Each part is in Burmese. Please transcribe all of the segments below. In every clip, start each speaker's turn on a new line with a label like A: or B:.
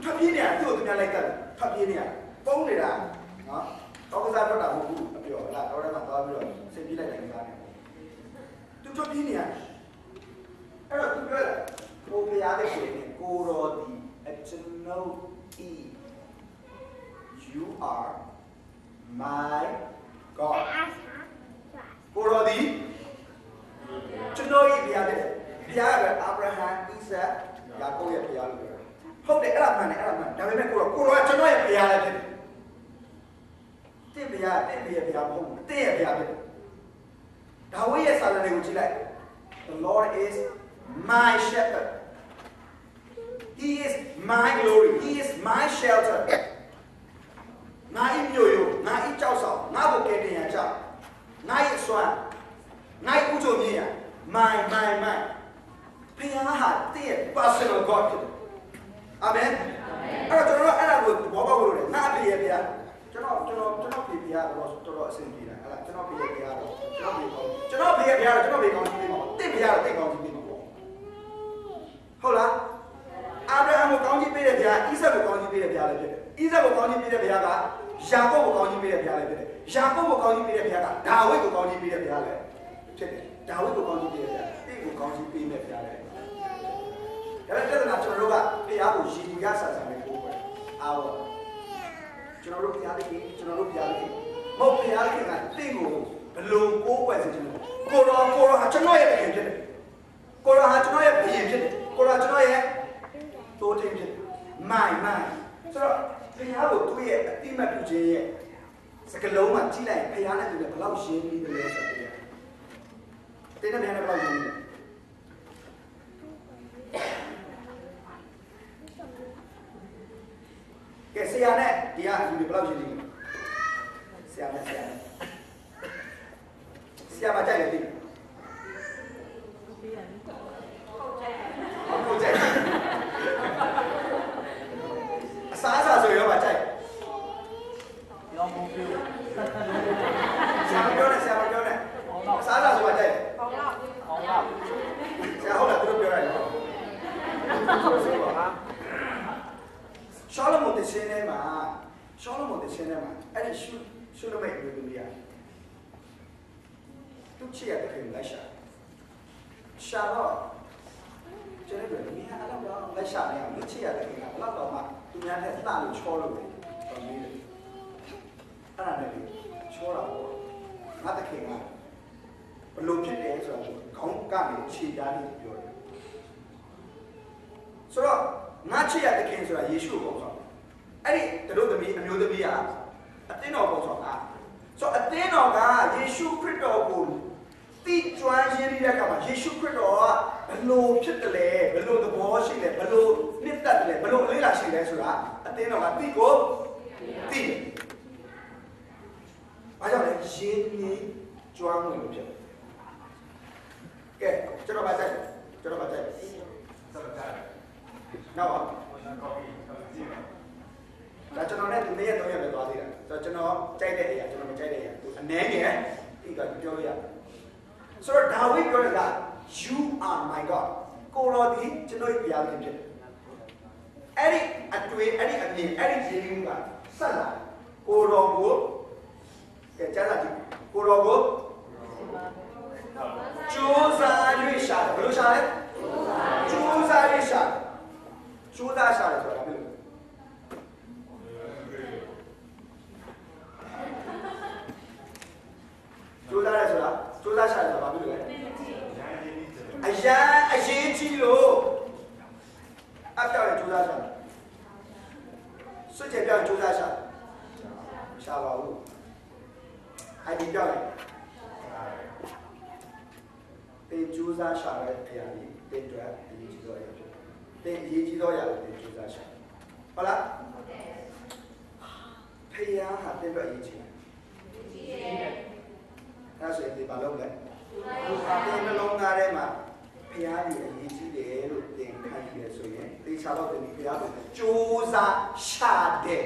A: ထွက်ပြေးနေတာသူ့ကိုသူများလိုက်တက်ထွက်ပြေးနေတာပုံးနေတာနော်တော့ကစားတော့တာမဟုတ်ဘူးအပြောလားတော့လည်းမသွားပြီးတော့ဆင်ပြေးလိုက်တယ်ကစားနေသူထွက်ပြေးနေတာအဲ့တော့သူပြောတယ်ကိုဘုရားတဲ့ကိုယ်နဲ့ကိုတော်ဒီအကျွန်ုပ်ဤ you are my God ကိုတော်ဒီကျွန်တော်ဤဘုရားတဲ့ဘုရားကအာဗြဟံဣဇက်ယာကုပ်ရဲ့ဘုရားလို့ပြောဟုတ်တယ်အဲ့ဒါမှန်တယ်အဲ့ဒါမှန်ဒါပေမဲ့ကိုတော်ကကျွန်တော်ရဲ့ဘုရားလည်းဖြစ်တယ်တင့်ဘုရားတင့်ဘုရားမဟုတ်ဘူးတင့်ရဲ့ဘုရားဖြစ်တယ်ဒါဝိရဲ့စာလတွေကိုကြည့်လိုက် The Lord is my shepherd He is my glory He is my shelter ငါ၏မြို့ရိုးငါ၏ကြောက်ဆောင်ငါ့ကိုကယ်တင်ရန်ကြောက်ငါ၏အစွမ်းငါ၏ဥချုပ်မြင့်ရန် my ဘုရားဟာတင့်ရဲ့ personal God ဖြစ်တယ်အာမင်အဲ့တော့ကျွန်တော်အဲ့ဒါကိုဘောပေါက်လို့လေငါအဖေရဲ့ဘုရားကျွန်တော်ဖေဘုရားတော့တော်တော်အဆင်ပြေတာဟဲ့လားကျွန်တော်ဖေရဲ့ဘုရားတော့ကျွန်တော်ဖေရဲ့ဘုရားတော့ကျွန်တော်ဖေကောင်းကြီးပေးမှာတင့်ဘုရားတော့တင့်ကောင်းကြီးပေးမှာပေါ့ဟုတ်လားအာဗြဟံကိုကောင်းကြီးပေးတဲ့ဘုရားဣဇက်ကိုကောင်းကြီးပေးတဲ့ဘုရားလည်းဖြစ်တယ်ဣဇက်ကိုကောင်းကြီးပေးတဲ့ဘုရားကယာကုပ်ကိုကောင်းကြီးပေးတဲ့ဘုရားလည်းဖြစ်တယ်ယာကုပ်ကိုကောင်းကြီးပေးတဲ့ဘုရားကဒါဝိဒ်ကိုကောင်းကြီးပေးတဲ့ဘုရားလည်းဖြစ်တယ်ဒါဝိဒ်ကိုကောင်းကြီးပေးတဲ့ဘုရားတင့်ကိုကောင်းကြီးပေးတဲ့ဘုရားလည်းဒါပေမဲ့ပြဿနာကျွန်တော်တို့ကဘုရားကိုရည်ရဆန်ဆန်နဲ့ကိုယ်ပဲအာဝကျွန်တော်တို့ဘုရားလေးကျွန်တော်တို့ဘုရားလေးမဟုတ်ဘုရားလေးကတင့်ကိုဘလုံးကိုယ်ပဲစေချင်တယ်ကိုတော်ဟာကျွန်တော်ရဲ့ဘုရင်ဖြစ်တယ်ကိုတော်ဟာကျွန်တော်ရဲ့ဘုရင်ဖြစ်တယ်ကိုတော်ကျွန်တော်ရဲ့တိုးတင်ဖြစ်မိုင်ဆိုတော့ဘုရားကိုသူ့ရဲ့အတိမတ်ပြုခြင်းရဲ့စကလုံးမှာကြီးလိုက်ဘုရားနဲ့သူလည်းဘယ်လောက်ရှင်းပြီးတယ်လဲဆိုတော့တင်းနဲ့ဘုရားနဲ့ဘယ်လောက်ရှင်းပြီးလဲကဲဆရာနဲ့ဒီကလူတွေဘယ်လောက်ရှင်းပြီးလဲဆရာမကြိုက်လေဟုတ်ကြိုက်အစားဆိုရောမကြိုက်ရောမပြောဆရာမပြောနဲ့အစားဆိုမကြိုက်ဟောင်းဆရာဟုတ်လားသူတို့ပြောရတယ်ရှောလမုန်တခြင်းထဲမှာအဲ့ဒီရှုလမိတ်မျိုးတွေသူချစ်ရတဲ့ခင်လိုက်ရှာတော့ကျွန်တော်တို့ဒီဟာအဲ့တော့လက်ရှာနေအောင်ချစ်ရတဲ့ခင်ကဘလောက်တော့မှသူများနဲ့တလို့ချောလို့တယ်တော်နေတယ်အဲ့ဒါနဲ့ချောတာပေါ့ငါတခင်ကဘလို့ဖြစ်တယ်ဆိုတော့ခေါင်းကနေခြေသားလေးပြောတယ်ဆိုတော့ငါချစ်ရတဲ့ခင်ဆိုတာယေရှုကိုပေါ့အဲ့ဒီတို့သမီးအမျိုးသမီးကအသင်းတော်ပေါ့ဆိုတာဆိုအသင်းတော်ကယေရှုခရစ်တော်ကိုတိကျွမ်းရင်းနေတဲ့အခါမှာယေရှုခရစ်တော်ကဘလို့ဖြစ်တယ်လဲဘလို့သဘောရှိလဲဘလို့နှစ်သက်တယ်လဲဘလို့အလေးလာရှိလဲဆိုတာအသင်းတော်ကတိကိုတိတယ်။အားကြောင့်လေရင်းနှီးကျွမ်းမှုလို့ဖြစ်တယ်။ကဲကျွန်တော်ပါကြိုက်ဆက်ပါကြိုက်နောက်ပါဒါကျွန်တော်နဲ့သူနေ့ရက်3ရက်ပဲသွားသေးတယ်ဆိုတော့ကျွန်တော်ကြိုက်တဲ့အရာကျွန်တော်မကြိုက်တဲ့အရာသူအနည်းငယ်ပြီးတော့ပြောလို့ရတယ်ဆိုတော့ဒါဝိဒ်ပြောတာ you are my God ကိုတော်ဒီကျွန်တော်ရဲ့ဘုရားဖြစ်တယ်အဲ့ဒီအတွေ့အဲ့ဒီအမြင်အဲ့ဒီရင်းနှီးမှုကဆက်လာကိုတော်ကိုကဲကြားလာကြည့်ကိုတော်ကိုကြိုးစား၍ရှာတယ်ဘယ်လိုရှာလဲကြိုးစား၍ရှာဆိုတာဘာလဲကျိုးစားရဲဆိုတာကျိုးစားရှာတယ်ဘာဖြစ်လို့လဲအရေးကြီးလို့အပြောင်းကျိုးစားရှာစွတ်ကြပြောင်းကျိုးစားရှာပါဘူးအဲ့ဒီပြောင်းတင်ကျိုးစားရှာတဲ့အရာကြီးတင်တွက်အရေးကြီးတော့ရဖြစ်တင်အရေးကြီးတော့ရတယ်တင်ကျိုးစားရှာဟုတ်လားဖျားဟာတင်တွက်အရေးကြီးအဲ့ဆိုရင်ဒီဘာလုပ်လဲဒီနှလုံးသားထဲမှာဖျားကြီးအရေးကြီးတယ်လို့သင်ခံရဆိုရင်သေချာတော့ဒီဖျားကိုကြိုးစားရှာတယ်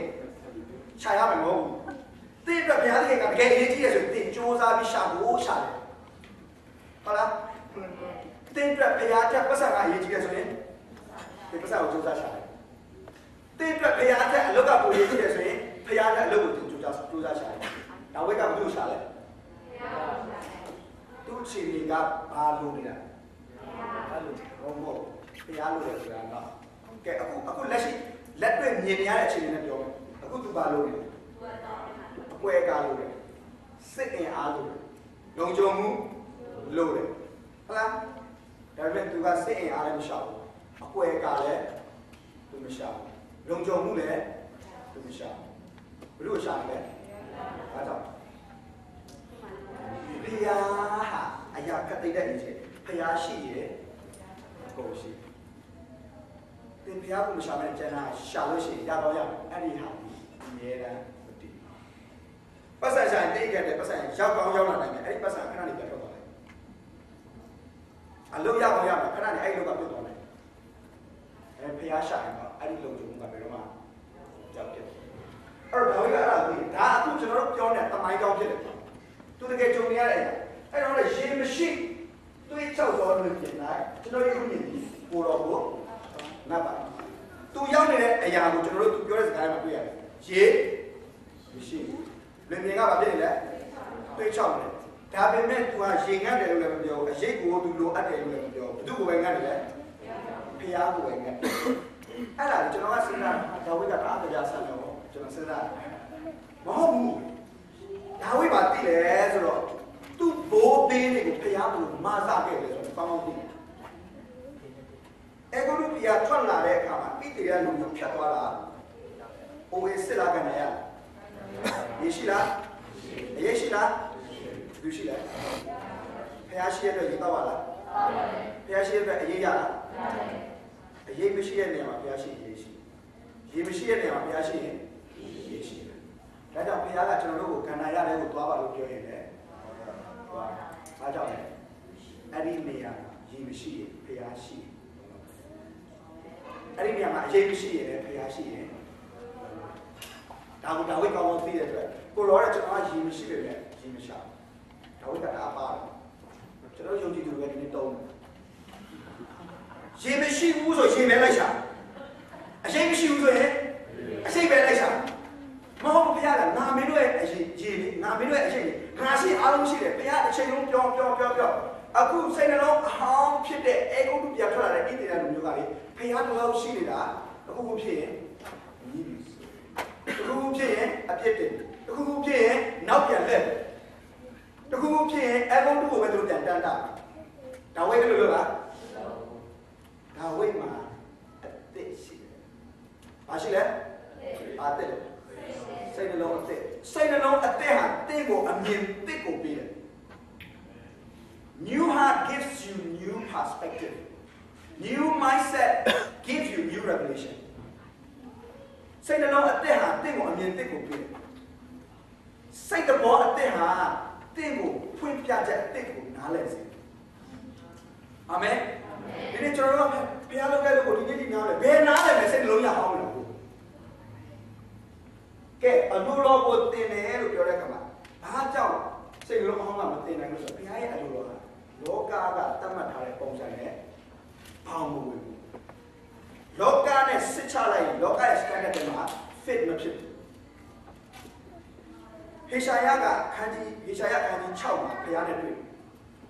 A: ရှာရမယ်မဟုတ်ဘူးသင်အတွက်ဖျားကြီးကတကယ်အရေးကြီးတယ်ဆိုရင်သင်ကြိုးစားပြီးရှာဖို့ရှာတယ်ဟုတ်လားသင်အတွက်ဖျားချက်ပတ်စံကအရေးကြီးတယ်ဆိုရင်ဒီပတ်စံကိုကြိုးစားရှာတယ် တင်းအတွက်ဖျားတဲ့အလောက်ကပူရေးရှိတယ်ဆိုရင်ဖျားတဲ့အလောက်ကိုကြိုးစားရှာတယ်ဒါဝိတ်ကဘယ်လိုရှာလဲသူ့ချီကဘာလို့နေတာဘာလို့ဘုံမို့ဖျားလို့လေဆိုတာတော့ကဲအခုလက်ရှိလက်တွေ့မြင်နေရတဲ့အခြေအနေနဲ့ပြောမယ်အခုသူဘာလို့လဲအပွဲကားလို့လေစစ်အင်အားလို့လုံခြုံမှုလို့လေဟုတ်လားဒါပေမဲ့သူကစစ်အင်အားလည်းမရှာဘူးအပွဲကားလည်းသူမရှာဘူးလုံခြုံမှုလည်းသူမရှာဘူးဘယ်လိုရှာလဲဒါကြောင့်ဖျားဟာအရာကတိတ်တဲ့အချိန်ဖျားရှိရဲ့ကိုရှိတင်ဖျားကိုမရှာမဲ့ကျန်တာရှာလို့ရှိရင်ရတော့ရအဲ့ဒီဟာဒီအမြဲတမ်းမတည်ပတ်စံဆိုင်တိတ်ခဲ့တဲ့ပတ်စံရောက်ကောင်းရောက်လာနိုင်တယ်အဲ့ဒီပတ်စံခဏလေးပြတ်ထွက်သွားတယ်အလုပ်ရအောင်ရမယ်ခဏလေးအဲ့ဒီလောက်ကပြတ်သွားတယ်အဲ့ဖျားရှာရင်တော့အဲ့ဒီလုံခြုံမှုကဘယ်တော့မှကြောက်တယ်အဲ့တော့ဒါဝိကအဲ့ဒါကိုဒါအခုကျွန်တော်တို့ပြောနေတဲ့တမိုင်းကြောင်းဖြစ်တယ်သူတကယ်ကြုံနေရတဲ့အဲ့တော့လည်းရေမရှိတွေးချောက်တော်လို့ပြင်လိုက်ကျွန်တော်တို့မြင်ပြီးပို့တော့ကိုနတ်ပါသူရောက်နေတဲ့အရာကိုကျွန်တော်တို့သူပြောတဲ့စကားမှာတွေ့ရတယ်ရေမရှိလူမြင်ကဘာဖြစ်နေလဲတွေးချောက်နေဒါပေမဲ့သူကရေငတ်တယ်လို့လည်းမပြောဘူးအရေးကိုသူလိုအပ်တယ်လို့လည်းမပြောဘူးဘယ်သူကိုပဲငတ်တယ်လဲဖျားကိုပဲငတ်အဲ့ဒါကျွန်တော်ကစဉ်းစားဒါဝိကတအားတရားဆန်းတော့ကျွန်တော်စဉ်းစားမဟုတ်ဘူးဒါဝိပါတိလေဆိုတော့သူ့ဘိုးသေးတွေကိုဖျားလို့မာစခဲ့တယ်ဆိုတော့ကောင်းကောင်းသိတယ်အဲ့ကိုလူပြထွက်လာတဲ့အခါမှာဣတိရလူမျိုးဖြတ်သွားတာအိုဝေးစစ်လာကနေရရရှိလားရရှိလားရရှိလားဖျားရှိတဲ့ရေတော့လားဖျားရှိတဲ့အရေးရလားအရေးမရှိတဲ့နေရာမှာဖျားရှိရေးရှိရေမရှိတဲ့နေရာမှာဖျားရှိရင်ရေးရှိတယ်ဒါကြောင့်ဖျားကကျွန်တော်တို့ကိုခန္ဓာရတယ်ကိုသွားပါလို့ပြောရင်လည်းဘာကြောင့်လဲအဲ့ဒီနေရာမှာရေမရှိရင်ဖျားရှိအဲ့ဒီနေရာမှာအရေးမရှိရင်လည်းဖျားရှိရင်ဒါဝိကောင်းကောင်းသိတဲ့အတွက်ကိုရောတဲ့ကျွန်တော်ကရေမရှိတယ်လေရေမရှာဒါဝိကတာပါတယ်ကျွန်တော်ယုံကြည်သူပဲဒီနေ့တုံးရေမရှိဘူးဆိုရေပဲလိုက်ရှာအရှိမရှိဘူးဆိုရင်အရှိပဲလိုက်ရှာမဟုတ်ဘုရားကငါမင်းတို့ရဲ့အရှိရေလေးငါမင်းတို့ရဲ့အရှိလေးငါရှိအားလုံးရှိတယ်ဘုရားတစ်ချိန်လုံးပြောအခုစိတ်နှလုံးအဟောင်းဖြစ်တဲ့အေဂုတ်တုပြထွက်လာတဲ့ဣတိရလူမျိုးကလေဘုရားတော်ရှိနေတာအခုဖြစ်ရင်ညီးပြီအခုဖြစ်ရင်အပြစ်တင်အခုဖြစ်ရင်နောက်ပြန်လက်အခုဖြစ်ရင်အေဂုတ်တုကိုပဲသူပြန်တန်းတာဒါဝိတ်ကလို့လားဒါဝိတ်မှာအသက်ရှိတယ်။ဘာရှိလဲ။အသက်စိတ်နှလုံးအသက်ဟာတင်းကိုအမြင်တစ်ကိုပေးတယ်။ New heart gives you new perspective. New mindset gives you new revelation. စိတ်နှလုံးအသက်ဟာတင်းကိုအမြင်တစ်ကိုပေးတယ်။စိတ်တော်အသက်ဟာတင်းကိုဖွင့်ပြချက်အသက်ကိုနားလည်စေတယ်။အာမင်။ဒီနေ့ကျွန်တော်တို့ဘုရားလုပ်ခဲ့လို့ကိုဒီနေ့ဒီနားလဲဘယ်နားလဲလဲစိတ်နှလုံးရအောင်လို့ကဲအလိုတော်ကိုတင်တယ်လို့ပြောတဲ့အခါမှာဘာကြောင့်စိတ်နှလုံးအောင်ကမတင်နိုင်လို့ဆိုဘုရားရဲ့အလိုတော်ကလောကကတတ်မှတ်ထားတဲ့ပုံစံနဲ့ပေါင်းမှုဝင်လောကနဲ့စစ်ချလိုက်လောကရဲ့ standard တွေမှာ fit မဖြစ်ဘူးဟေရှာယခန်းကြီး6မှာဘုရားနဲ့တွေ့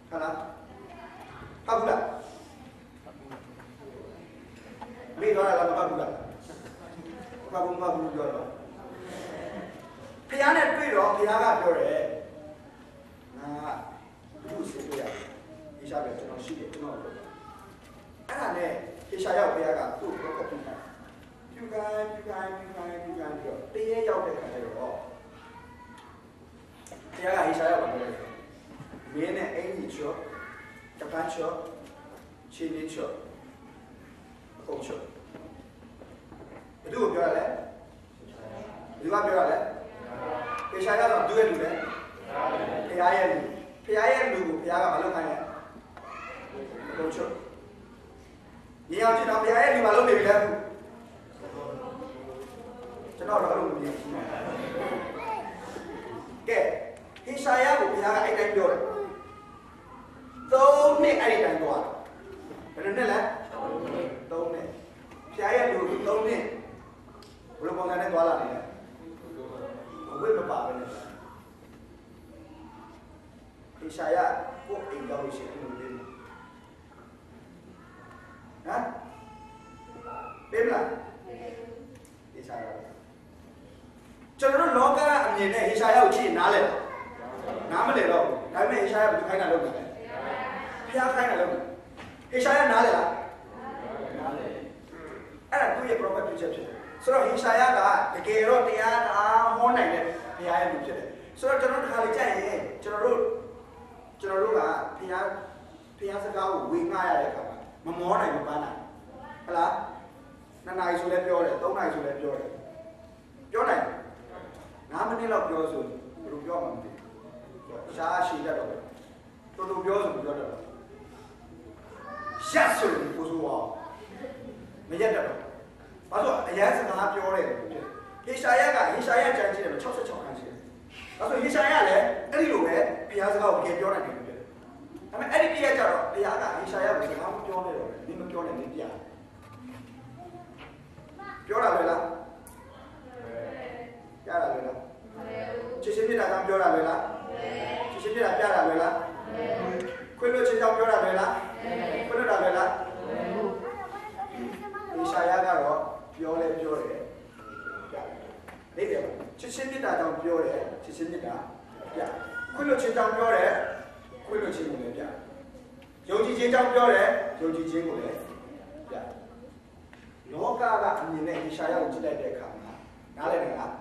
A: ဟုတ်လားဟုတ်ဘူးလားမေးတော့လည်းမဟုတ်ဘူးလားဘာဘူးပြောတော့ဖះနဲ့တွေ့တော့ဖះကပြောတယ်ငါဘူးစေတွေ့ရတယ်ဒီရှာပဲကျွန်တော်ရှိတယ်ကျွန်တော်အဲ့ဒါနဲ့ဒီရှာရောက်ဖះကသူ့ကိုကောက်ပြတာပြူကိုင်းပြီးတော့တရေရောက်တဲ့ခါကျတော့ဖះကဟိရှာရောက်ပါတယ်မင်းနဲ့အင်ကြီးချောတပန်းချောချင်းချင်းချောကုန်ချောဘယ်သူပြောရလဲဒီကပြောရလဲပေရှာကတော့ဒုရဲ့လူလဲဖះရဲ့လူကိုဖះကမလုပ်ခိုင်းနဲ့ကုန်ချောညီအောင်ချင်တော့ဖះရဲ့လူမလုပ်နေပြီလဲကျွန်တော်တော့လုပ်နေပြီကဲဟိရှာယကိုဖះကအဲ့တိုင်းပြောတယ်3နှစ်အဲ့ဒီတိုင်းသွားဘယ်နှစ်လဲ3နှစ်ဖះရဲ့လူ3နှစ် ဘယ်လိုပုံစံနဲ့သွားလာနေလဲဘဝမပါဘဲနဲ့ဟေရှာယကိုအိမ်တော်လို့ရှိရင်ဘယ်လိုလဲဟမ်ပေးမလားဟေရှာယကျွန်တော်တို့လောကအမြင်နဲ့ဟေရှာယကိုကြည့်နားလဲနားမလဲတော့ဒါပေမဲ့ဟေရှာယဘယ်လိုခိုင်းတာလုပ်တယ်လဲဖျားခိုင်းတာလုပ်တယ်ဟေရှာယနားလဲလားနားလဲအဲ့ဒါသူ့ရဲ့ prophet ဖြစ်တယ်ဆိုတော့ဟေရှာယကတကယ်တော့တရားအားဟောနိုင်တဲ့ဘုရားရဲ့လူဖြစ်တယ်ဆိုတော့ကျွန်တော်တို့တစ်ခါလေကြိုက်ရင်ကျွန်တော်တို့ကဘုရားစကားကိုဝေငှရတဲ့အခါမှာမမောနိုင်မပန်းနိုင်ဟုတ်လား2 နာရီဆိုလည်းပြောတယ်3 နာရီဆိုလည်းပြောတယ်ပြောနိုင်9 မိနစ်လောက်ပြောဆိုဘယ်လိုပြောမှမသိဘူးရှားရှိတတ်တော့တော်တော်ပြောဆိုပြောတတ်တော့ရက်ဆိုရင်ကိုဆိုအောင်မရက်တတ်တော့ဘာလို့အရင်စကားပြောတယ်ဟေရှာယကဟေရှာယကြံကြည့်တယ်66ခန်းရှိတယ်ဒါဆိုဟေရှာယလည်းအဲ့ဒီလိုပဲဘုရားစကားကိုကြပြောနိုင်တယ်ဖြစ်တယ်ဒါပေမဲ့အဲ့ဒီပြည့်ရကြတော့ဘုရားကဟေရှာယကိုစကားမပြောနဲ့တော့နင်မပြောနဲ့နင်ပြပြောတာပဲလားပြတာပဲလားချစ်ချင်းပြတာကြောင့်ပြောတာပဲလားချစ်ချင်းပြတာပြတာပဲလားခွင့်လွှတ်ခြင်းကြောင့်ပြောတာပဲလားခွင့်လွှတ်တာပဲလားဟေရှာယကတော့ပြောတယ်ပြတယ်နေတယ်ချစ်ချင်းပြတာကြောင့်ပြောတယ်ချစ်ချင်းပြတာပြခွင့်လွှတ်ခြင်းကြောင့်ပြောတယ်ခွင့်လွှတ်ခြင်းကိုလည်းပြယုံကြည်ခြင်းကြောင့်ပြောတယ်ယုံကြည်ခြင်းကိုလည်းပြလောကကအမြင်နဲ့ဟေရှာယကိုကြည့်လိုက်တဲ့အခါမှာနားလည်တယ်လား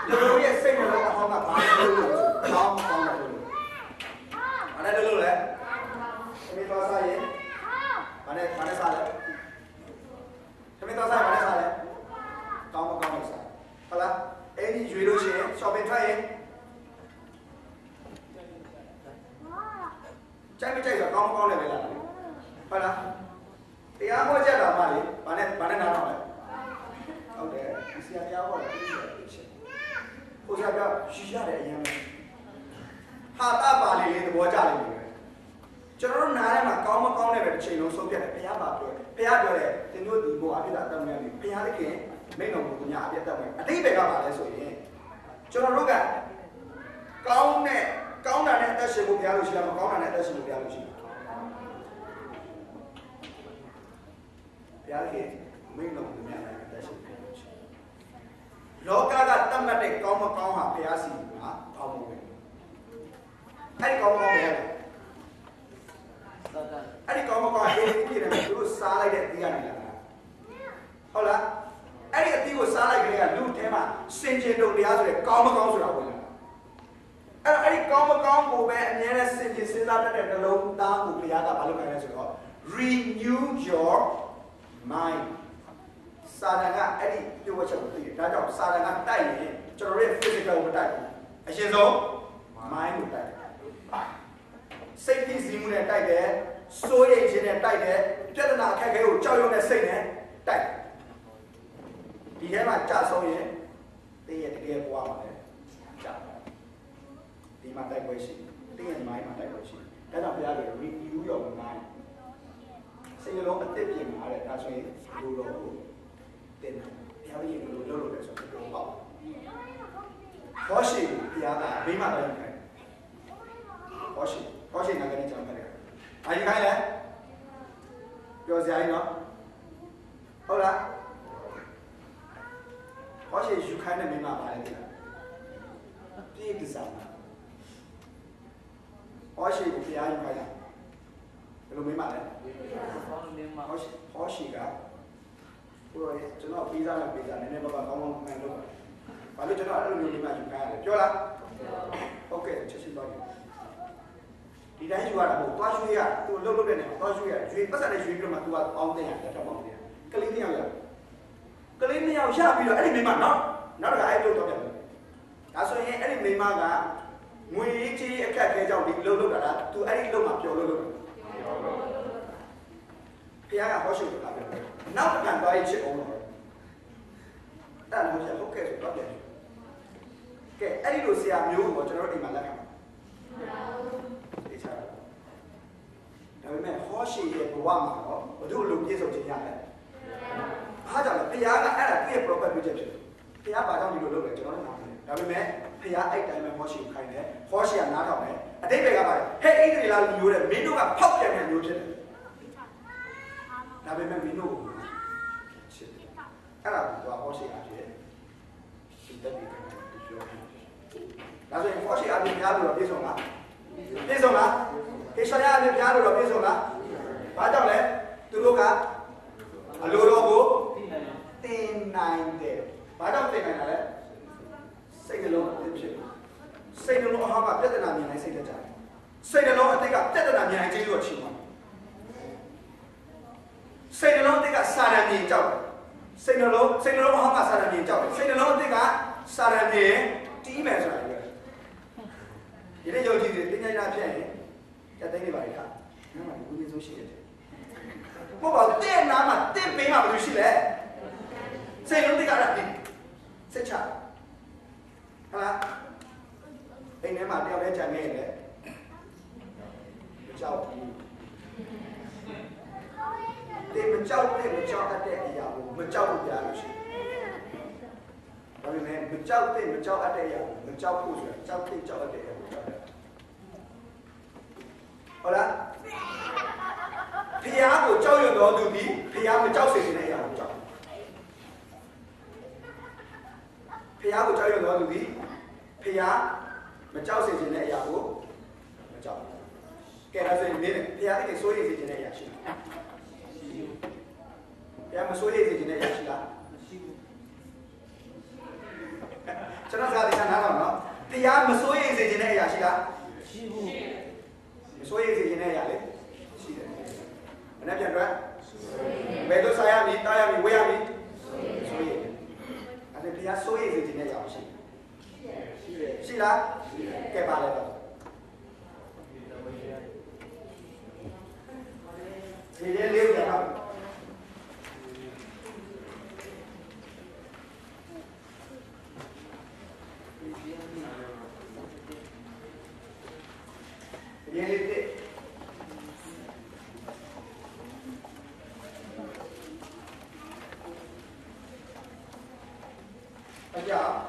A: လူတို့ရဲ့စိတ်နှလုံးအဟောင်းကဘာလို့လဲကောင်းတယ်လို့အဲ့ဒါလို့လဲသမီးတော်စားရင်ဘာနဲ့စားလဲသမီးတော်စားဘာနဲ့စားလဲကောင်းမကောင်းနဲ့စားဟုတ်လားအဲ့ဒီရွေလို့ရှိရင် shopping ထွက်ရင်ကြိုက်မကြိုက်ဆိုကောင်းမကောင်းနဲ့ပဲလားဟုတ်လားတရားဟောကြတာမှလေဘာနဲ့နားတော့လဲဟုတ်တယ်ဆရာတရားဟောတယ်ကိုဆရာပြောရှိရတယ်အရင်ဟာတာပါလေသဘောကျလိမ့်မယ်ကျွန်တော်တို့နားထဲမှာကောင်းမကောင်းနဲ့ပဲတစ်ချိန်လုံးဆုံးဖြတ်တယ်ဘုရားပါပြောတယ်ဘုရားပြောတယ်သင်တို့ဒီဘုရားအပြစ်အတတ်များနေဘုရားသခင်မိန့်တော်မူညာအပြစ်အတတ်များအတိတ်ပဲကပါလဲဆိုရင်ကျွန်တော်တို့ကကောင်းတာနဲ့အသက်ရှင်ဖို့ဘုရားလို့ရှိတာမကောင်းတာနဲ့အသက်ရှင်ဖို့ဘုရားလို့ရှိတာဘုရားသခင်မိန့်တော်မူညာနဲ့အသက်ရှင်ဖို့လို့ရှိတာလောကကတတ်မှတ်တဲ့ကောင်းမကောင်းဟာဘုရားစီမှာကောင်းမှုပဲအဲ့ဒီကောင်းမကောင်းပဲအဲ့ဒီကောင်းမကောင်းအဲ့ဒီပြည်တယ်သူတို့စားလိုက်တဲ့အသီးကနေလာတာဟုတ်လားအဲ့ဒီအသီးကိုစားလိုက်ကြတဲ့ကလူထဲမှာစင်ကြင်တို့တရားဆိုတဲ့ကောင်းမကောင်းဆိုတာဝင်လာအဲ့ဒီကောင်းမကောင်းကိုပဲအများနဲ့စင်ကြင်စဉ်းစားတတ်တဲ့နှလုံးသားကိုဘုရားကဘာလုပ်ခိုင်းလဲဆိုတော့ renew your mind စာတန်ကအဲ့ဒီပြောဝချက်ကိုသိတယ်ဒါကြောင့်စာတန်ကတိုက်ရင်ကျွန်တော်ရဲ့ physical ကိုမတိုက်ဘူးအရှင်ဆုံး mind ကိုတိုက်စိတ်ကြီးစီးမှုနဲ့တိုက်တယ်စိုးရိမ်ခြင်းနဲ့တိုက်တယ်ပြဿနာအခက်အခဲကိုကြောက်ရွံ့တဲ့စိတ်နဲ့တိုက်ဒီထဲမှာကြာဆုံးရင်တင်းရဲ့တကယ်ဘဝမှာလည်းကြာဒီမှာတိုက်ပွဲရှိတင်းရဲ့ mind မှာတိုက်ပွဲရှိဒါကြောင့်ဘုရားက renew your mind စိတ်နှလုံးအသစ်ပြင်လာတဲ့ဒါဆိုရင်လူတော်ကိုတင်တယ်ဘုရားရဲ့လူလို့လို့လဲဆိုတော့ပေါ့ဟောရှိဘုရားကဘေးမှာတိုင်းခိုင်းဟောရှိငါကနေကြောင်းတယ်အာဒီခိုင်းလဲပြောစရာကြီးနော်ဟုတ်လားဟောရှိယူခိုင်းတဲ့မိမပါလေပြည့်တစားဟောရှိကိုဘုရားယူခိုင်းတာဘယ်လိုမိမလဲဟောရှိကဘုရားကျွန်တော်ပေးစားနည်းနည်းပါးပါးကောင်းမှန်လို့ဘာလို့ကျွန်တော်အဲ့လိုမျိုးမိမယူခိုင်းရလဲပြောလားဟုတ်ကဲ့ချက်ချင်းတော့ဒီတိုင်းယူရတာမဟုတ်သွားရွှေ့ရသူလှုပ်တဲ့နေသွားရွှေ့ရရွှေ့ပတ်စံနဲ့ရွှေ့ပြီးတော့မှသူကပေါင်းတင်ရတယ်တော့ပေါင်းတင်ကလေး2 ယောက်ရကလေး2 ယောက်ရပြီးတော့အဲ့ဒီမိမနောက်တစ်ခါအဲ့လိုတော့ပြန်ဒါဆိုရင်အဲ့ဒီမိမကငွေကြီးအခက်အခဲကြောင့်ဒီလှုပ်တာလားသူအဲ့ဒီလှုပ်မှာပျော်လို့ဘုရားကဟောရှိတာပဲနောက်တစ်ခါသွားရေးချစ်အောင်လို့အဲ့ဒါလို့ဆိုဟုတ်ကဲ့ဆိုတော့ပြန်ကဲအဲ့ဒီလိုဆရာမျိုးကိုကျွန်တော်တို့အိမ်မှာလက်ခံပါဒါပေမဲ့ဟောရှိရဲ့ဘဝမှာတော့ဘု து လိုပြည့်စုံခြင်းရလဲအားကြောင့်ဘုရားကအဲ့ဒါသူ့ရဲ့ prophet ပြောချက်ဖြစ်တယ်ဖះဘာကြောင့်ဒီလိုလုပ်လဲကျွန်တော်လည်းနားမလဲဒါပေမဲ့ဖះအဲ့တိုင်းပဲဟောရှိခိုင်းတယ်ဟောရှိကနားထောင်တယ်အတိတ်တွေကပါတယ်ဟဲ့ဣသရေလလူမျိုးတဲ့မင်းတို့ကဖောက်ပြန်တဲ့မျိုးဖြစ်တယ်ဒါပေမဲ့မင်းတို့ချစ်တယ်အဲ့ဒါကိုဟောရှိအားဖြင့်ဒီတက်ပြီးပြောတယ်ဒါဆိုရင်ဟောရှိအားဖြင့်များလို့တော့ပြည့်စုံလားပြည့်စုံလားခေရှာရအားဖြင့်များလို့တော့ပြည့်စုံလားဘာကြောင့်လဲသူတို့ကအလိုတော်ကိုတင်နိုင်တယ်ဘာကြောင့်တင်နိုင်တာလဲစိတ်နှလုံးအသစ်ဖြစ်စိတ်နှလုံးအဟောင်းကပြဿနာမြင်နိုင်စိတ်တကြတယ်စိတ်နှလုံးအသစ်ကပြဿနာမြင်နိုင်ခြင်းလို့ချီးမွမ်းစိတ်နှလုံးအသစ်ကစာရန်မြင်ကြောက်တယ်စိတ်နှလုံးအဟောင်းကစာရန်မြင်ကြောက်တယ်စိတ်နှလုံးအသစ်ကစာရန်မြင်တီးမယ်ဆိုတာပြောဒီနေ့ယုံကြည်တယ်ပညာရဖြစ်ရင်တသိန်းနေပါလေခါနားမှာဘူးကြီးဆိုရှိတယ်ဘုရားတဲ့နားမှာတဲ့ပင်မှာဘယ်လိုရှိလဲစိတ်လုံးတိတ်ကရပြီစိတ်ချဟာအိမ်ထဲမှာတယောက်တည်းကြံနေတယ်မကြောက်ဘူးဒီမကြောက်တဲ့အရာကိုမကြောက်ဘူးကြားလို့ရှိတယ်ဒါပေမဲ့မကြောက်အပ်တဲ့အရာကိုမကြောက်ဖို့ဆိုတာကြောက်တဲ့အရာကိုကြောက်တယ်ဟုတ်လားဖျားကိုကြောက်ရွံ့တော်သူဒီဖျားမကြောက်စေတဲ့အရာကိုကြောက်ဖျားကိုကြောက်ရွံ့တော်သူဒီဖျားမကြောက်စေတဲ့အရာကိုမကြောက်ကဲဒါဆိုရင်နေဖျားတကယ်စိုးရိမ်စေတဲ့အရာရှိလားဖျားမစိုးရိမ်စေတဲ့အရာရှိလားမရှိဘူးကျွန်တော်စကားတခြားနားတော့နော်ဖျားမစိုးရိမ်စေတဲ့အရာရှိလားမရှိဘူးမစိုးရိမ်စေတဲ့အရာလေရှိတယ်မနေ့ပြန်တော့ဘယ်လိုဆိုင်ရမည်တားရမည်ဝေးရမည်စိုးရိမ်အဲ့ဒါဖျားစိုးရိမ်စေတဲ့အရာရှိရှိလားကဲပါလေတော့ဒီလေးကြတော့ဒီလေးအကြောင်း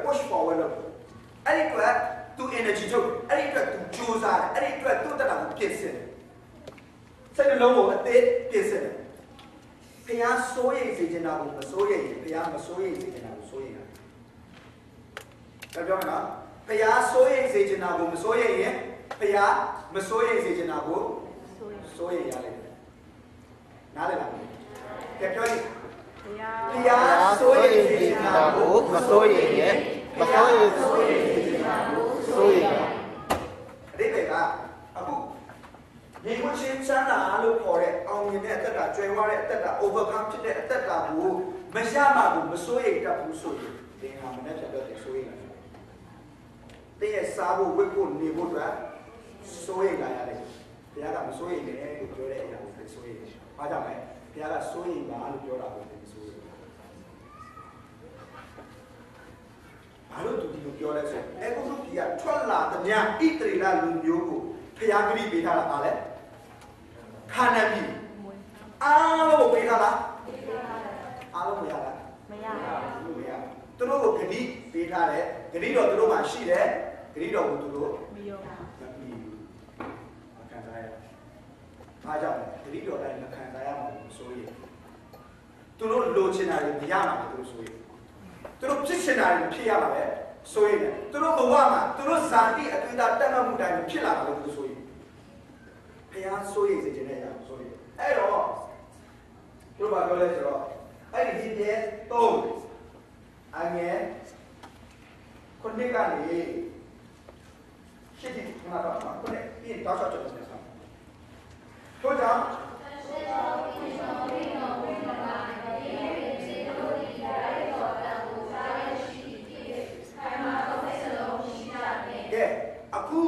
A: push forward လုပ်အဲ့ဒီအတွက်သူ energy ထုတ်အဲ့ဒီအတွက်သူကြိုးစားတယ်အဲ့ဒီအတွက်သူ့တက်တာကိုပြင်ဆင်တယ်စိတ်နှလုံးကိုအသေးပြင်ဆင်တယ်ဘုရားစိုးရိမ်စေချင်တာကိုမစိုးရိမ်ရင်ဘုရားမစိုးရိမ်စေချင်တာကိုစိုးရိမ်တာပြောမလားဘုရားစိုးရိမ်စေချင်တာကိုမစိုးရိမ်ရင်ဘုရားမစိုးရိမ်စေချင်တာကိုစိုးရိမ်ရလိမ့်မယ်နားလည်လားကဲပြောရင်ဘုရားစိုးရိမ်စေချင်တာကိုမစိုးရိမ်ရင်မစိုးရိမ်စေချင်တာကိုစိုးရိမ်ရအတိတ်ကအခုဒီကိုချင်းချမ်းသာလို့ခေါ်တဲ့အောင်မြင်တဲ့အသက်တာကျွယ်ဝတဲ့အသက်တာ overcome ဖြစ်တဲ့အသက်တာကိုမရမှဘူးမစိုးရိမ်တတ်ဘူးဆိုရင်သင်ဟာမနဲ့ဖြစ်တဲ့စိုးရိမ်လာတယ်တဲ့စားဖို့ဝတ်ဖို့နေဖို့အတွက်စိုးရိမ်လာရတယ်ဘုရားကမစိုးရိမ်နဲ့လို့ပြောတဲ့အရာကိုစိုးရိမ်ဘာကြောင့်လဲဘုရားကစိုးရိမ်ပါလို့ပြောတာကိုစိုးရိမ်ဘာလို့သူဒီလိုပြောလဲဆိုအဲကုသကြီးကထွက်လာတဲ့ညဣတရီလာလူမျိုးကိုဘုရားဂရိပေးထားတာပါလေခါနပြီအားလုံးပေးထားလားအားလုံးမရလားမရဘူးမရသူတို့ကိုဂရိပေးထားတယ်ဂရိတော်သူတို့မှာရှိတယ်ဂရိတော်ကိုသူတို့မရောမခံစားရအားကြောင့်ဂရိတော်တိုင်းမခံစားရမှာဆိုရင်သူတို့လိုချင်တာတွေမရမှာသူတို့ဆိုရင်သူတို့ဖြစ်ချင်တာတွေဖြစ်ရမှာပဲဆိုရင်သူတို့ဘဝမှာသူတို့ဇာတိအတွေ့အကြုံတက်မှတ်မှုတိုင်းဖြစ်လာမှာလို့သူဆိုရင်ဘုရားဆိုရင်စေချင်တဲ့အရာဆိုရင် တို့ဘာပြောလဲဆိုတော့အဲ့ဒီဒီပြဲ3အငယ်ခုနှစ်ကနေရှစ်ဒီခဏတော့ခုနှစ်ပြီးတော့ချက်ချက်ဆက်ထို့ကြောင့်အခု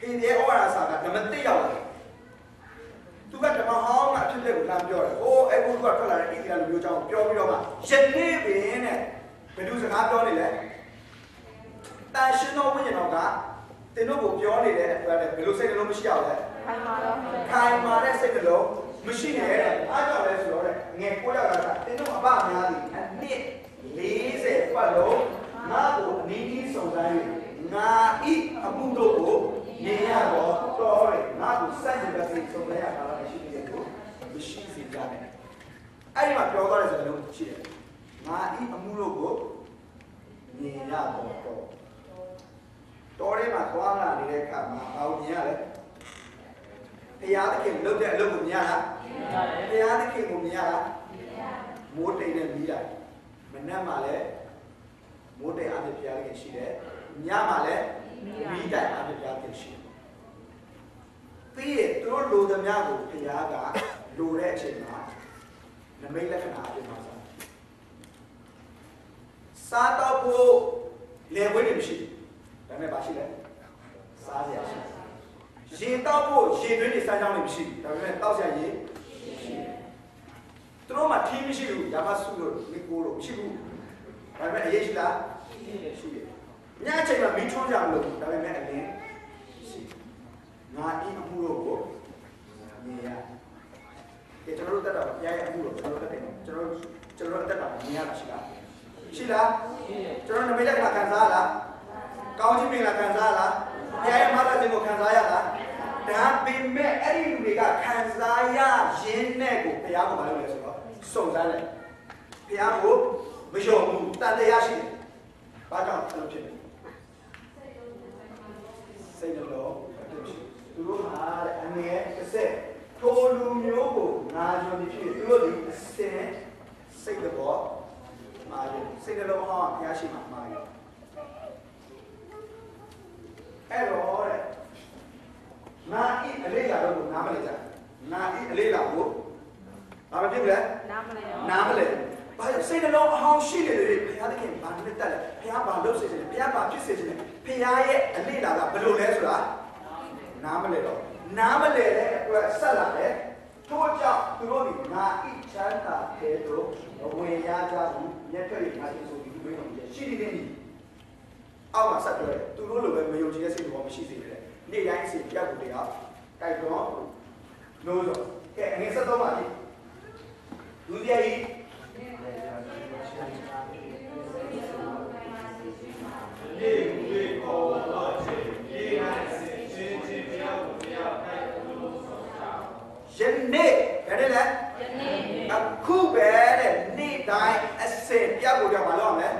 A: ဟင်းရဲ့ဩဝါဒစာကဓမ္မတိရောက်တယ်သူကဓမ္မဟောင်းကအဖြစ်တွေကိုလာပြောတယ်။အိုးအဲ့ဘုရားထွက်လာတဲ့ဣသရေလလူမျိုးကြောင့်ပြောပြီးတော့မှယနေ့ပင်တဲ့ဘယ်သူစကားပြောနေလဲ။တာရှင်တော်ဝိညာဉ်တော်ကတင်တို့ကိုပြောနေတဲ့အတွက်ဘယ်လိုစိတ်နှလုံးမရှိအောင်လဲ။ခိုင်မာတဲ့စိတ်နှလုံးမရှိနဲ့တဲ့။အားကြောင့်လဲဆိုတော့ငယ်ကိုရတာကတင်တို့အပများသည်အနှစ်40ပတ်လုံးငါ့ကိုအနည်းကြီးစုံစမ်း၍ငါဤအမှုတို့ကိုနေရတော့တော်ရငါ့ကိုစက်ကြတဲ့စိတ်ဆုံးလဲရတာလည်းရှိတယ်ကိုမရှိစေကြနဲ့အဲ့ဒီမှာပြောသွားတဲ့စကားလုံးရှိတယ်ငါဤအမှုတို့ကိုနေရတော့တော်ရဲမှာသွားလာနေတဲ့အခါမှာအောင်မြင်ရတယ်တရားသခင်လုပ်တဲ့အလုပ်ကိုမြင်ရလားတရားသခင်ကိုမြင်ရလားမိုးတိမ်နဲ့ပြီးတာမနှက်မှလည်းမိုးတိမ်အဖြစ်ဘုရားသခင်ရှိတယ်ညမှာလည်းမိတိုင်အဖြစ်ဘုရားသခင်ရှိတယ်ပြီးရင်သူတို့လိုသမျှကိုဘုရားကလိုတဲ့အချိန်မှာနမိတ်လက္ခဏာအဖြစ်မှာစားတော့ဖို့လေဝဲနေမရှိဒါနဲ့ပါရှိတယ်စားစရာရှိရေတောက်ဖို့ရေတွင်းတွေစမ်းကြောင်းတွေမရှိဒါပေမဲ့တောက်စရာရေရှိသူတို့မှထင်းမရှိဘူးရာမဆုလို့မိကိုလို့မရှိဘူးဒါပေမဲ့အရေးရှိလားရှိတယ်ညအချိန်မှာမီးထွန်းကြမလို့ဒါပေမဲ့အလင်းရှိငါဤအမှုတို့ကိုမြင်ရကျွန်တော်တို့တက်တာဘုရားရဲ့အမှုတို့ကျွန်တော်တို့တက်တယ်ကျွန်တော်တက်တာမြင်ရတာရှိလားရှိလားကျွန်တော်နမိတ်လက္ခဏာခံစားရလားကောင်းချီးမင်္ဂလာခံစားရလားဘုရားရဲ့မဟာခြင်းကိုခံစားရလားဒါပေမဲ့အဲ့ဒီလူတွေကခံစားရရင်းနဲ့ကိုဘုရားကမလုပ်လဲဆိုတော့စုံစမ်းတယ်ဘုရားကိုမယုံဘူးတန်တရားရှိတယ်ဘာကြောင့်အဲ့လိုဖြစ်လဲစိတ်တော်သူတို့ဟာအငယ်တစ်ဆက်ထိုလူမျိုးကိုငါကြုံဖြစ်သူတို့ဒီအစင်စိတ်တော်မာရစိတ်တော်ဟာဘုရားရှိမှမာရအဲ့တော့တဲ့နာဤအလေးလာတော့နားမလဲကြနာဤအလေးလာကိုဘာမဖြစ်လဲနားမလဲဘာစိတ်တော်အဟောင်းရှိနေတယ်ဘုရားသခင်ဘာနဲ့တက်လဲဘုရားဘာလုပ်စေချင်လဲဘုရားဘာဖြစ်စေချင်လဲဘုရားရဲ့အလေးလာကဘယ်လိုလဲဆိုတာနားမလဲတော့နားမလဲတဲ့အတွက်ဆက်လာတယ်ထို့ကြောင့်သူတို့ဒီငါဤချမ်းသာတဲ့တို့အဝင်ရကြဘူးမြတ်ထွက်ရငါဆိုပြီးပြောနေတယ်ရှိတယ်နေအောက်မှာဆက်ပြောတယ်သူတို့လိုပဲမယုံကြည်တဲ့စိတ်တော်မရှိစေတယ်နေ့တိုင်းစိတ်ပြောက်ကိုတရားတိုက်တော့လို့ဆိုကဲအငယ်ဆက်တော့ပါလိဒုတိယကြီးဒီဒီကိုတော့ချေဒီနိုင်စေချင်းချင်းပြောက်ကိုတရားတိုက်လို့ဆိုတာယနေ့ဒါနဲ့လေယနေ့အခုပဲတဲ့နေ့တိုင်းအစင်ပြောက်ကိုတရားမလုပ်အောင်လဲ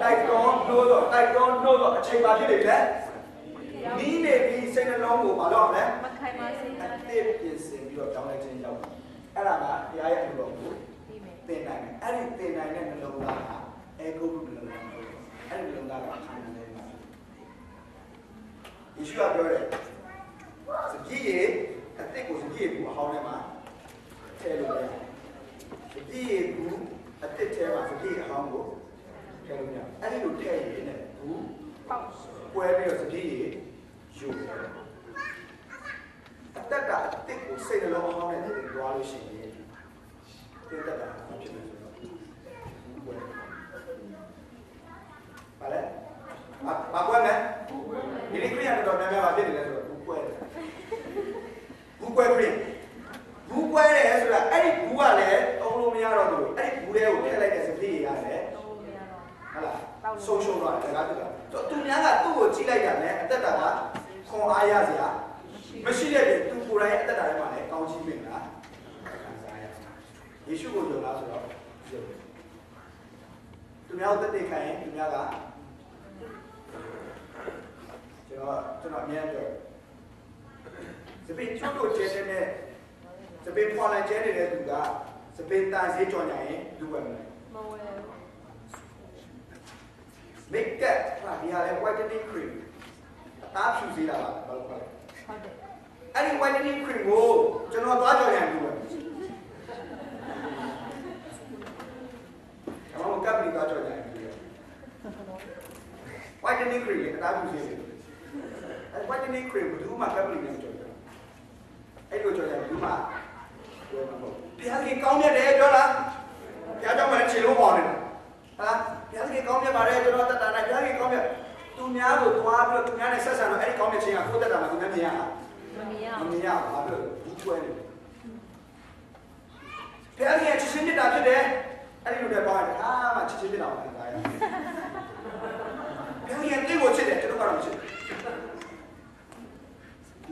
A: တိုက်တွန်းလို့တော့တိုက်တွန်းလို့တော့အချိန်ပါဖြစ်နေတယ်နီးနေပြီးစိတ်နှလုံးကိုမလုပ်အောင်လဲမခိုင်ပါစေအသေးပြင်ဆင်ပြီးတော့ကြောင်းလိုက်ခြင်းရောက်အဲ့ဒါကတရားရဲ့အလိုကိုသင်နိုင်တယ်အဲ့ဒီသင်နိုင်တဲ့နှလုံးသားဟာအေဂုရုနှလုံးသားအဲ့ဒီနှလုံးသားကခံနိုင်တယ်ယေရှုကပြောတယ်စကြီးရေအသက်ကိုစကြီးရေဘူးအဟောင်းထဲမှာထည့်လို့ရတယ်စကြီးရေဘူးအသက်ထဲမှာစကြီးရေအဟောင်းကိုထည့်လို့ရတယ်အဲ့ဒီလိုထည့်ရင်းနဲ့ဘူးပေါက်ပွဲပြီးတော့စကြီးရေယူတယ်အသက်ကအသက်ကိုစိတ်နှလုံးအဟောင်းနဲ့တည်သွားလို့ရှိရင်တင်တတ်တာဖြစ်နေဆိုတော့ဘူးပွဲပါလေဘာကွဲလဲဒီနေ့ခရီးရတော့များများပါဖြစ်နေလဲဆိုတော့ဘူးကွဲတယ်ဘူးကွဲပြီဘူးကွဲတယ်ဆိုတာအဲ့ဒီဘူးကလည်းတုံးလို့မရတော့ဘူးအဲ့ဒီဘူးလေးကိုထည့်လိုက်တဲ့စပီးရတယ်ဟုတ်လားဆုံးရှုံးသွားတယ်ဒါကသူများကသူ့ကိုကြည့်လိုက်တာနဲ့အသက်တာကခွန်အားရစရာမရှိတဲ့ပြင်သူကိုယ်တိုင်အသက်တာထဲမှာလည်းကောင်းချီးမင်္ဂလာခံစားရယေရှုကိုယုံလားဆိုတော့ယုံတယ်သူများကိုတက်တဲ့ခံရင်သူများကကျွန်တော်အများပြောစပင်းချိုးလို့ကျဲတဲ့စပင်းဖွာလိုက်ကျဲနေတဲ့သူကစ Sebentar saya contohnya dua ni. Make up, dia ada whitening cream. Tak susi lah, kalau. Ada whitening cream, oh, jangan tuan contohnya dua. Kalau muka beli tuan contohnya dua. Whitening cream, tak susi. Whitening cream, tu muka beli ni contoh. Itu contohnya dua. Dia lagi kau ni ada jual lah. Dia jual mana cilu bawang ni. Dia lagi kau ni mana jual tak ada. Dia lagi kau ni. Tu ni aku tu apa? Tu ni ada sesuatu. Ada kau ni cium aku tak ada. Tu ni apa? Ni apa? Apa? Buku ni. Dia lagi yang cium ni dah tu deh. Ada lu dah bawa. Macam cium ni dah bawa. Dia lagi yang tengok cium deh. Cakap orang cium.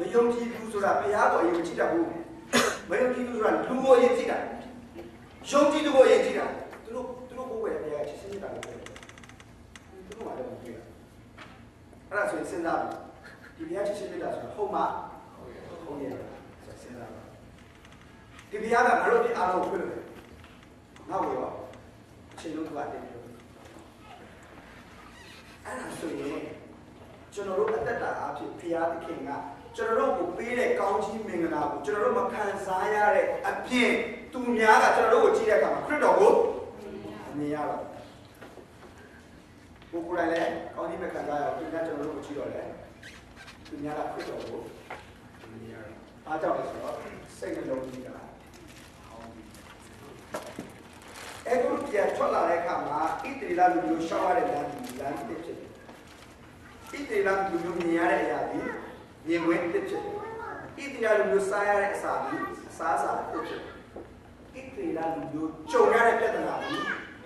A: Mayung cium tu sudah. Dia aku yang cium dah bu. Mayung cium tu sudah. Lu mau yang cium dah. Shong cium tu mau yang cium dah. Tu buku yang dia cium ni dah bu. Tu ada buku ya. Ada soal senang. Dia cium ni dah soal. Hou ma. Hou ye. Soal senang. Dia ada malu di alam pun. Nahu ya. Cium tu ada. Ada soal ni. Jangan lupa ada apa pihak kenga. Jangan lupa pilih kaunci mengenal. Jangan lupa makan saya le. Apa tu niaga jangan lupa ciri kamu. Kerana apa? Niaga. Buku le. Kaunci makan saya. Tu niaga jangan lupa ciri le. Tu niaga kerana apa? Niaga. Ada apa sih? Sengal niaga. Ekor dia coba le kamu. Itu lalu syawal dan tips. Itu dalam dunia ni ada yang ni mungkin terjadi. Itu dalam dunia saya sahaja, saya terjadi. Itu dalam dunia cakap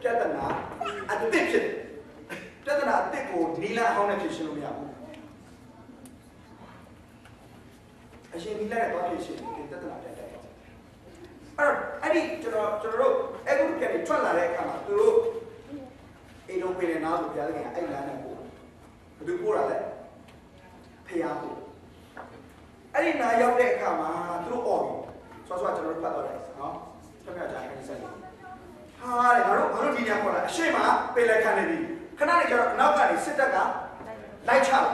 A: ada ada terjadi. Ada ko nila hauna terjadi ni aku. Asyik nila itu terjadi. Kita tak ada. Adi coro, aku kena cuci lari kamu tu. Ini orang nak tu jadi yang ayah nak buat. Betul pula le, pihak tu. Ini nak yang dek kama terus orang, suatu jalur pada orang, kami ajar kami saja. Kalau di ni apa lah, siapa pelajaran ini? Kenapa ni jalur nak ni sedekah, lajang.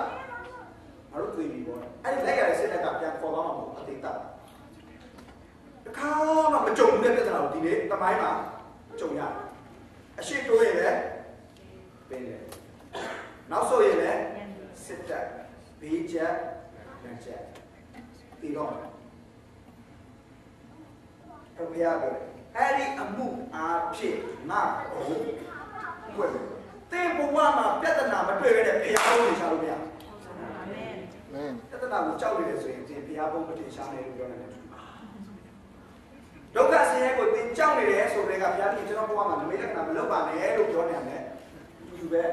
A: Kalau tu ini pun, ini lajang sedekah yang formal mahu adik. Kalau macam mana kita tahu di ni, tamai mah, macam ya. Asyik tu ni le, benda. Now so ye le, sit down, bija, baca, tidur. Perbiar. Hari amu api nak buat. Tempoh mama kita nama tu ada perbiar ni selalu dia. Amen. Kita nama jauh ni so ini perbiar pun betul sana ni orang ni. Doktor saya ko jauh ni le so mereka perbiar ni jangan buat mana mereka nama lepas ni lu orang ni. Juga.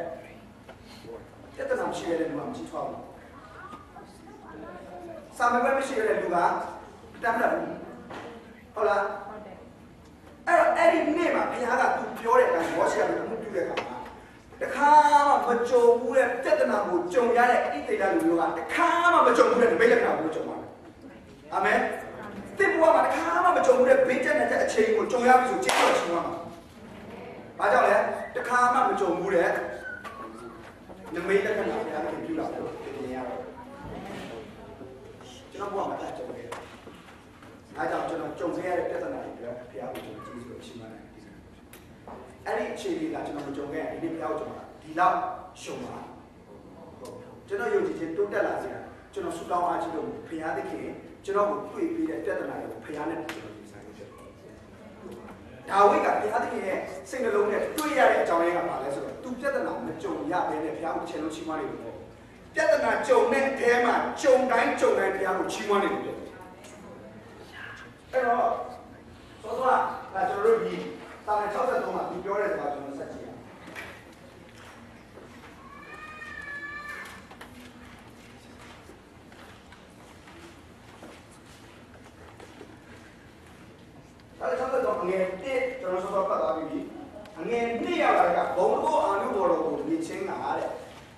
A: Kita nak sih ada dua macam tu. Sampai berapa sih ada dua? Kita nak. Olah. Ini mah pihak tu pure kan, bosnya tu muncul kan. Dekam macam mula kita nak macam yang itu dah dulu kan. Dekam macam mula bela nak macam mana? Amen. Tiap orang dekam macam mula bela nak jadi ciri macam yang tu ciri macam mana? Macam le, dekam macam mula. Yang bela kan nak yang itu lah tu. Jangan buat macam tu. Ada macam saya kita nak pihak macam ciri mana? Ada ciri lah macam saya ini pihak macam mana? Tidak semua. Jangan yang jadi tu dah lah saya. Jangan suka aja tu pihak dek. Jangan buat pihak kita nak pihak ni. Tahu kan pihak dek single long ni tu yang jauh yang apa lah so. Tu kita nak macam ya pihak pihak macam ciri ciri mana itu. Kita nak jauh ni tema jauh lain pihak ciri mana itu. Pero, soalnya, nak cakap ni, tangan cakap tu mah, tu orang dah cakap saja. Kalau cakap tu angin, jangan soal apa dah bibi. Angin ni yang ada, bongko anu boro ni cengah ada.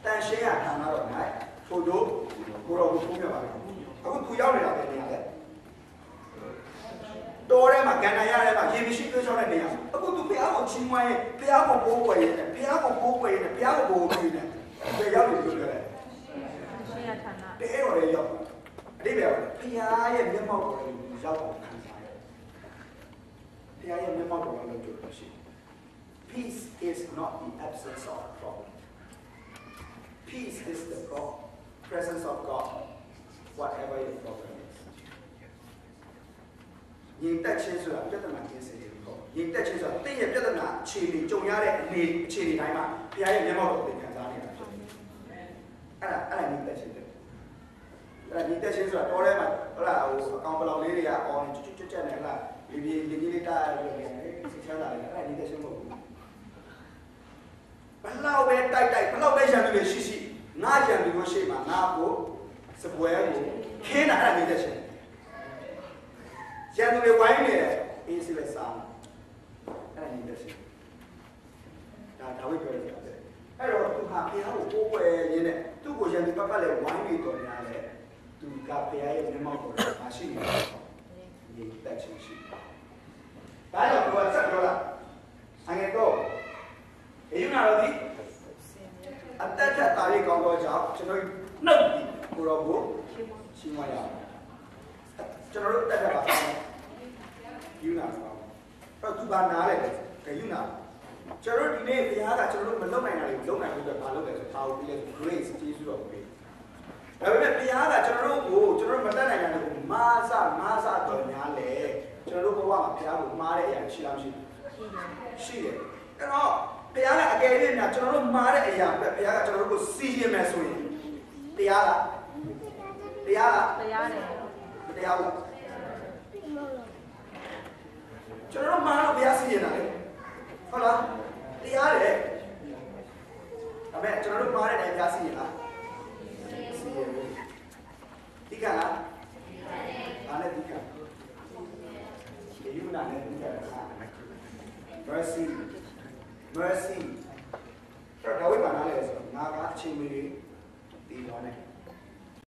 A: Dan saya kan ada orang, foto, boro punya apa. Aku tu yang ni ada ni ada. Orang 干那样的嘛，也没是多少的那样。不过都不要我情况耶，不要我过过耶，不要我过过耶，不要我过过耶，不要你做的嘞。这个我也要，这边不要也没毛过嘞，你要我看啥呀？不要也没毛过嘞，做东西。Peace is not the absence of problem. Peace is the presence of God, whatever your problem is. 認得清楚啦，ပြဿနာ件事嚟講，認得清楚，啲嘢ပြဿနာ前面仲有咧，你前面睇嘛，佢喺有冇同你ခံစားနေတာ？အဲ့ဒါ認得清楚，認得清楚，多咧咪好啦，我講不落你哋啊，我哋真係啦，你哋帶嚟嘅食餐嚟，အဲ့ဒါ認得清楚。ဘလောက်ပဲတိုက်ဘလောက်ပဲရန်သူတွေရှိငါရန်သူတို့ရှိမှငါကိုစပွဲကိုခင်းတာအဲ့ဒါနေတဲ့ချင်းရန်သူတွေဝိုင်းနေတယ်အေးစစ်လက်စားအဲ့ဒါနေတဲ့ချင်းဒါဝိပြောရတယ်အဲ့တော့သူဟာဘုရားကိုကိုးကွယ်ရင်းနဲ့သူ့ကိုရန်သူပတ်ပတ်လဲဝိုင်းနေတော်များလဲသူကဘုရားရဲ့မျက်မှောက်တော်မရှိနေတယ်ဒီတက်ချင်းရှိဒါတော့ကိုယ်ဆက်ပြောလားအငယ်တော့အေးနာတော့ဒီအတက်ထက်တာလေးကောင်းတော့ကြောင့်ကျွန်တော်နှုတ်ပြီးကိုရောကိုရှင်းမရအောင်ကျွန်တော်တို့တက်ထက်ပါယူနာပါတော့သူဘာနားလဲကယူနာကျွန်တော်တို့ဒီနေ့ဘုရားကကျွန်တော်တို့မလုပ်နိုင်တာတွေလုပ်နိုင်ဖို့အတွက်ဘာလုပ်လဲဆိုတော့ grace ကျေးဇူးတော်ပေးဒါပေမဲ့ဘုရားကကျွန်တော်တို့မတတ်နိုင်တာတွေကိုမာစတော်များလဲကျွန်တော်တို့ဘဝမှာဘုရားကိုမှားတဲ့အရာရှိလားမရှိဘူးရှိတယ်အဲ့တော့ဘုရားကအကယ်၍များကျွန်တော်တို့မှားတဲ့အရာအတွက်ဘုရားကကျွန်တော်တို့ကိုစီရင်မယ်ဆိုရင်တရားလားတရားတယ်တရားဘူးကျွန်တော်တို့မှားတော့ဘုရားစီရင်တာလေဟုတ်လားတရားတယ်ဒါပေမဲ့ကျွန်တော်တို့မှားတဲ့တိုင်းဘုရားစီရင်လားစီရင်ဘူးဒီကလားအားနဲ့ဒီကဒီယူနာနဲ့ဒီကmercy တော့ဒါဝိပါနာလဲဆိုငါကအချိန်မီတည်သွားတယ်